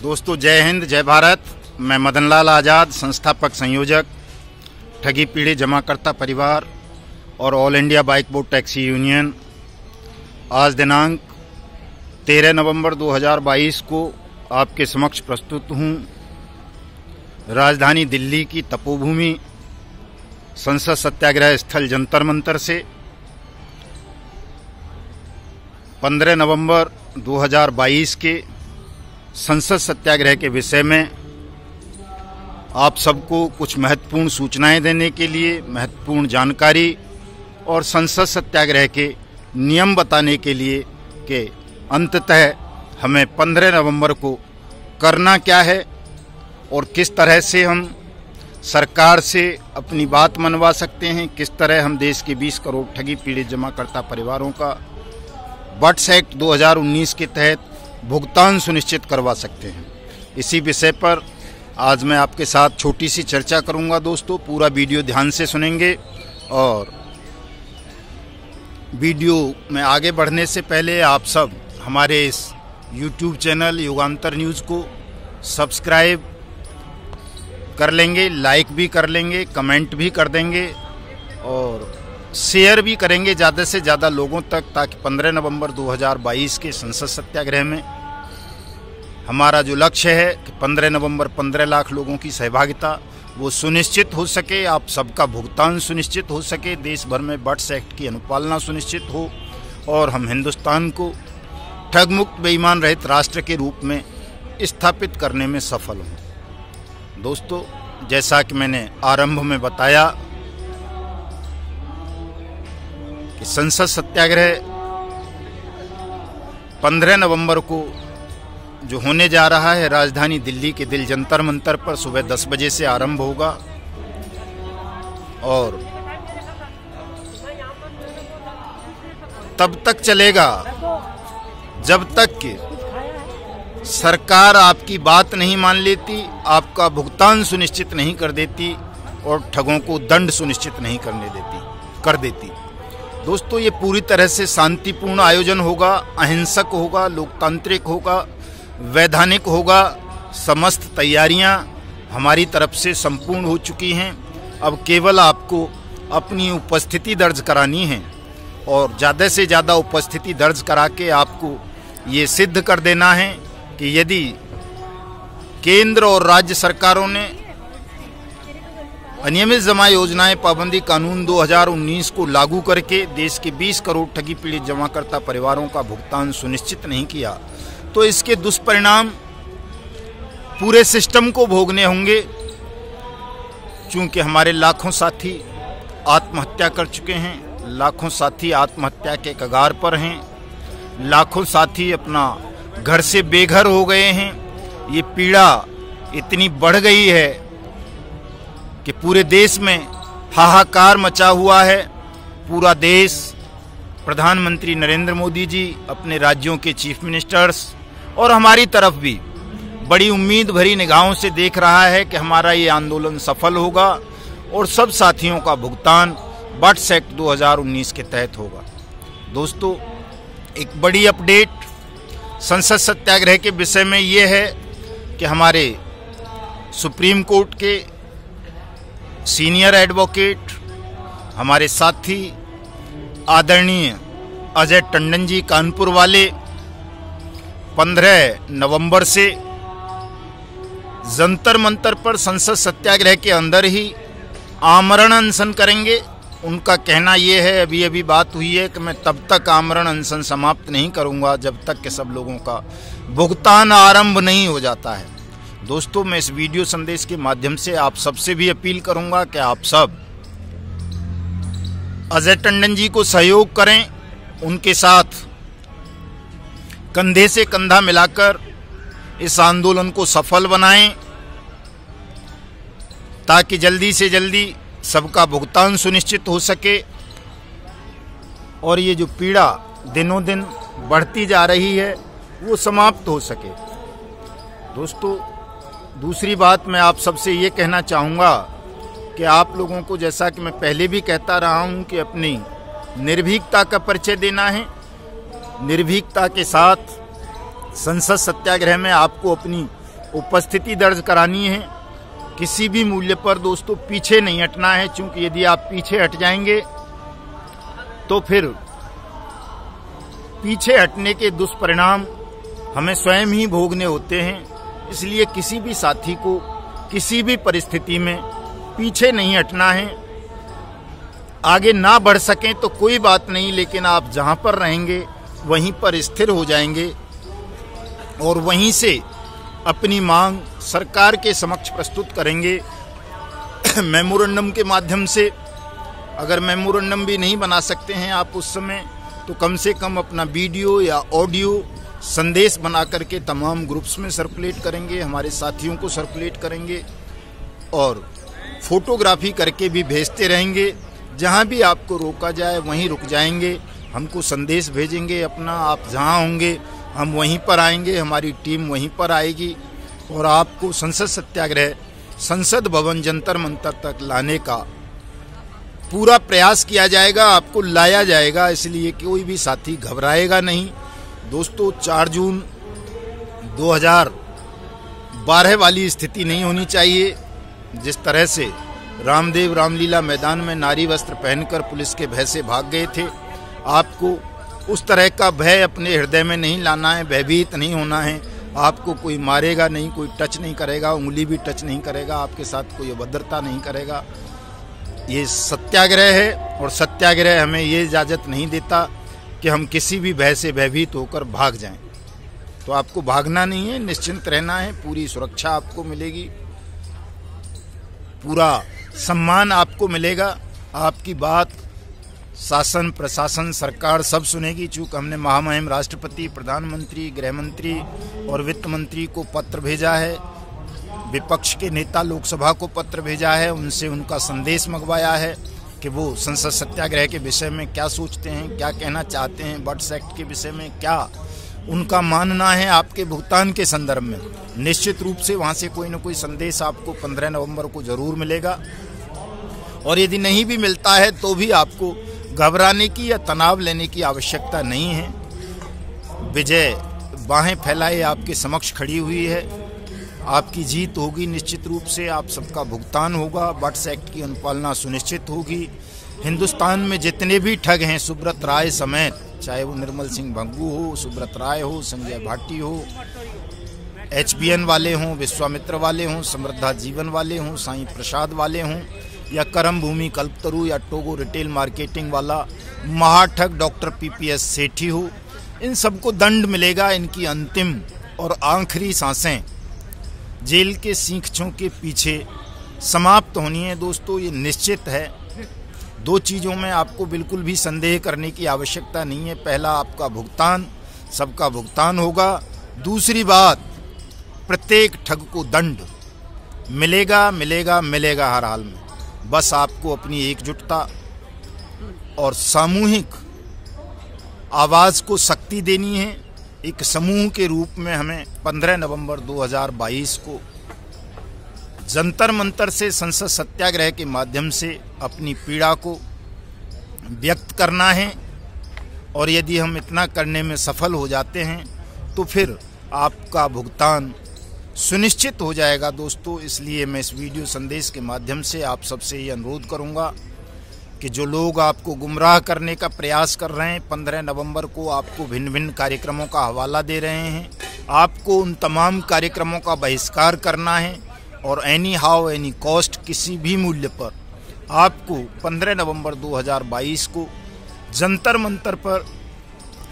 दोस्तों जय हिंद जय भारत। मैं मदन लाल आज़ाद, संस्थापक संयोजक ठगी पीड़ित जमाकर्ता परिवार और all India bike board taxi union, आज दिनांक 13 नवंबर 2022 को आपके समक्ष प्रस्तुत हूँ। राजधानी दिल्ली की तपोभूमि संसद सत्याग्रह स्थल जंतर मंतर से 15 नवंबर 2022 के संसद सत्याग्रह के विषय में आप सबको कुछ महत्वपूर्ण सूचनाएं देने के लिए, महत्वपूर्ण जानकारी और संसद सत्याग्रह के नियम बताने के लिए कि अंततः हमें 15 नवंबर को करना क्या है और किस तरह से हम सरकार से अपनी बात मनवा सकते हैं, किस तरह हम देश के 20 करोड़ ठगी पीड़ित जमाकर्ता परिवारों का बट्स एक्ट 2019 के तहत भुगतान सुनिश्चित करवा सकते हैं। इसी विषय पर आज मैं आपके साथ छोटी सी चर्चा करूंगा। दोस्तों पूरा वीडियो ध्यान से सुनेंगे और वीडियो में आगे बढ़ने से पहले आप सब हमारे इस YouTube चैनल युगांतर न्यूज़ को सब्सक्राइब कर लेंगे, लाइक भी कर लेंगे, कमेंट भी कर देंगे और शेयर भी करेंगे ज़्यादा से ज़्यादा लोगों तक, ताकि 15 नवंबर 2022 के संसद सत्याग्रह में हमारा जो लक्ष्य है कि 15 नवंबर 15 लाख लोगों की सहभागिता वो सुनिश्चित हो सके, आप सबका भुगतान सुनिश्चित हो सके, देश भर में बट्स एक्ट की अनुपालना सुनिश्चित हो और हम हिंदुस्तान को ठग मुक्त बेईमान रहित राष्ट्र के रूप में स्थापित करने में सफल हों। दोस्तों जैसा कि मैंने आरंभ में बताया कि संसद सत्याग्रह 15 नवंबर को जो होने जा रहा है राजधानी दिल्ली के दिल जंतर मंतर पर सुबह 10 बजे से आरंभ होगा और तब तक चलेगा जब तक कि सरकार आपकी बात नहीं मान लेती, आपका भुगतान सुनिश्चित नहीं कर देती और ठगों को दंड सुनिश्चित नहीं कर देती। दोस्तों ये पूरी तरह से शांतिपूर्ण आयोजन होगा, अहिंसक होगा, लोकतांत्रिक होगा, वैधानिक होगा। समस्त तैयारियां हमारी तरफ से संपूर्ण हो चुकी हैं। अब केवल आपको अपनी उपस्थिति दर्ज करानी है और ज़्यादा से ज़्यादा उपस्थिति दर्ज करा के आपको ये सिद्ध कर देना है कि यदि केंद्र और राज्य सरकारों ने अनियमित जमा योजनाएं पाबंदी कानून 2019 को लागू करके देश के 20 करोड़ ठगी पीड़ित जमाकर्ता परिवारों का भुगतान सुनिश्चित नहीं किया, तो इसके दुष्परिणाम पूरे सिस्टम को भोगने होंगे। चूंकि हमारे लाखों साथी आत्महत्या कर चुके हैं, लाखों साथी आत्महत्या के कगार पर हैं, लाखों साथी अपना घर से बेघर हो गए हैं। ये पीड़ा इतनी बढ़ गई है कि पूरे देश में हाहाकार मचा हुआ है। पूरा देश प्रधानमंत्री नरेंद्र मोदी जी, अपने राज्यों के चीफ मिनिस्टर्स और हमारी तरफ भी बड़ी उम्मीद भरी निगाहों से देख रहा है कि हमारा ये आंदोलन सफल होगा और सब साथियों का भुगतान बट्स एक्ट 2019 के तहत होगा। दोस्तों एक बड़ी अपडेट संसद सत्याग्रह के विषय में ये है कि हमारे सुप्रीम कोर्ट के सीनियर एडवोकेट, हमारे साथी आदरणीय अजय टंडन जी कानपुर वाले 15 नवंबर से जंतर मंतर पर संसद सत्याग्रह के अंदर ही आमरण अनशन करेंगे। उनका कहना यह है, अभी बात हुई है कि मैं तब तक आमरण अनशन समाप्त नहीं करूंगा जब तक कि सब लोगों का भुगतान आरंभ नहीं हो जाता है। दोस्तों मैं इस वीडियो संदेश के माध्यम से आप सबसे भी अपील करूंगा कि आप सब अजय टंडन जी को सहयोग करें, उनके साथ कंधे से कंधा मिलाकर इस आंदोलन को सफल बनाएं ताकि जल्दी से जल्दी सबका भुगतान सुनिश्चित हो सके और ये जो पीड़ा दिनों दिन बढ़ती जा रही है वो समाप्त हो सके। दोस्तों दूसरी बात मैं आप सबसे ये कहना चाहूँगा कि आप लोगों को, जैसा कि मैं पहले भी कहता रहा हूँ, कि अपनी निर्भीकता का परिचय देना है। निर्भीकता के साथ संसद सत्याग्रह में आपको अपनी उपस्थिति दर्ज करानी है। किसी भी मूल्य पर दोस्तों पीछे नहीं हटना है, क्योंकि यदि आप पीछे हट जाएंगे तो फिर पीछे हटने के दुष्परिणाम हमें स्वयं ही भोगने होते हैं। इसलिए किसी भी साथी को किसी भी परिस्थिति में पीछे नहीं हटना है। आगे ना बढ़ सकें तो कोई बात नहीं, लेकिन आप जहां पर रहेंगे वहीं पर स्थिर हो जाएंगे और वहीं से अपनी मांग सरकार के समक्ष प्रस्तुत करेंगे मेमोरेंडम के माध्यम से। अगर मेमोरेंडम भी नहीं बना सकते हैं आप उस समय, तो कम से कम अपना वीडियो या ऑडियो संदेश बना करके तमाम ग्रुप्स में सर्कुलेट करेंगे, हमारे साथियों को सर्कुलेट करेंगे और फोटोग्राफी करके भी भेजते रहेंगे। जहां भी आपको रोका जाए वहीं रुक जाएंगे, हमको संदेश भेजेंगे अपना, आप जहां होंगे हम वहीं पर आएंगे, हमारी टीम वहीं पर आएगी और आपको संसद सत्याग्रह संसद भवन जंतर मंतर तक लाने का पूरा प्रयास किया जाएगा, आपको लाया जाएगा। इसलिए कोई भी साथी घबराएगा नहीं। दोस्तों 4 जून 2012 वाली स्थिति नहीं होनी चाहिए। जिस तरह से रामदेव रामलीला मैदान में नारी वस्त्र पहनकर पुलिस के भय से भाग गए थे, आपको उस तरह का भय अपने हृदय में नहीं लाना है, भयभीत नहीं होना है। आपको कोई मारेगा नहीं, कोई टच नहीं करेगा, उंगली भी टच नहीं करेगा, आपके साथ कोई अभद्रता नहीं करेगा। ये सत्याग्रह है और सत्याग्रह हमें ये इजाज़त नहीं देता कि हम किसी भी भय से भयभीत होकर भाग जाएं। तो आपको भागना नहीं है, निश्चिंत रहना है, पूरी सुरक्षा आपको मिलेगी, पूरा सम्मान आपको मिलेगा। आपकी बात शासन प्रशासन सरकार सब सुनेगी, चूँकि हमने महामहिम राष्ट्रपति, प्रधानमंत्री, गृह मंत्री और वित्त मंत्री को पत्र भेजा है, विपक्ष के नेता लोकसभा को पत्र भेजा है, उनसे उनका संदेश मंगवाया है कि वो संसद सत्याग्रह के विषय में क्या सोचते हैं, क्या कहना चाहते हैं, बर्ड्स एक्ट के विषय में क्या उनका मानना है आपके भुगतान के संदर्भ में। निश्चित रूप से वहाँ से कोई न कोई संदेश आपको 15 नवंबर को जरूर मिलेगा और यदि नहीं भी मिलता है तो भी आपको घबराने की या तनाव लेने की आवश्यकता नहीं है। विजय बाहें फैलाए आपके समक्ष खड़ी हुई है, आपकी जीत होगी निश्चित रूप से, आप सबका भुगतान होगा, बर्ड्स एक्ट की अनुपालना सुनिश्चित होगी। हिंदुस्तान में जितने भी ठग हैं सुब्रत राय समेत, चाहे वो निर्मल सिंह भंगू हो, सुब्रत राय हो, संजय भाटी हो, HBN वाले हों, विश्वामित्र वाले हों, समृद्धा जीवन वाले हों, साईं प्रसाद वाले हों या करम भूमि कल्पतरु या टोगो रिटेल मार्केटिंग वाला महाठग डॉक्टर PPS सेठी हो, इन सबको दंड मिलेगा। इनकी अंतिम और आखिरी सांसें जेल के सींखों के पीछे समाप्त होनी है। दोस्तों ये निश्चित है, 2 चीज़ों में आपको बिल्कुल भी संदेह करने की आवश्यकता नहीं है। पहला, आपका भुगतान, सबका भुगतान होगा। दूसरी बात, प्रत्येक ठग को दंड मिलेगा मिलेगा मिलेगा हर हाल में। बस आपको अपनी एकजुटता और सामूहिक आवाज़ को शक्ति देनी है। एक समूह के रूप में हमें 15 नवंबर 2022 को जंतर मंतर से संसद सत्याग्रह के माध्यम से अपनी पीड़ा को व्यक्त करना है और यदि हम इतना करने में सफल हो जाते हैं तो फिर आपका भुगतान सुनिश्चित हो जाएगा। दोस्तों इसलिए मैं इस वीडियो संदेश के माध्यम से आप सबसे ये अनुरोध करूंगा कि जो लोग आपको गुमराह करने का प्रयास कर रहे हैं, 15 नवंबर को आपको भिन्न भिन्न कार्यक्रमों का हवाला दे रहे हैं, आपको उन तमाम कार्यक्रमों का बहिष्कार करना है और एनी हाउ एनी कॉस्ट, किसी भी मूल्य पर आपको 15 नवंबर 2022 को जंतर मंतर पर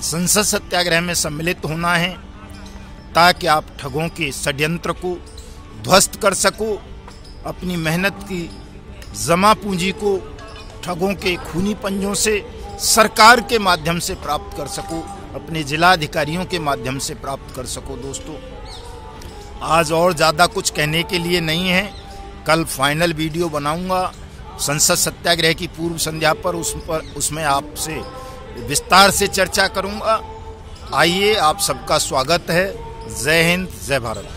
संसद सत्याग्रह में सम्मिलित होना है ताकि आप ठगों के षड्यंत्र को ध्वस्त कर सको, अपनी मेहनत की जमा पूंजी को ठगों के खूनी पंजों से सरकार के माध्यम से प्राप्त कर सको, अपने जिला अधिकारियों के माध्यम से प्राप्त कर सको। दोस्तों आज और ज़्यादा कुछ कहने के लिए नहीं है, कल फाइनल वीडियो बनाऊंगा संसद सत्याग्रह की पूर्व संध्या पर, उसमें आपसे विस्तार से चर्चा करूंगा। आइए, आप सबका स्वागत है। जय हिंद, जय भारत।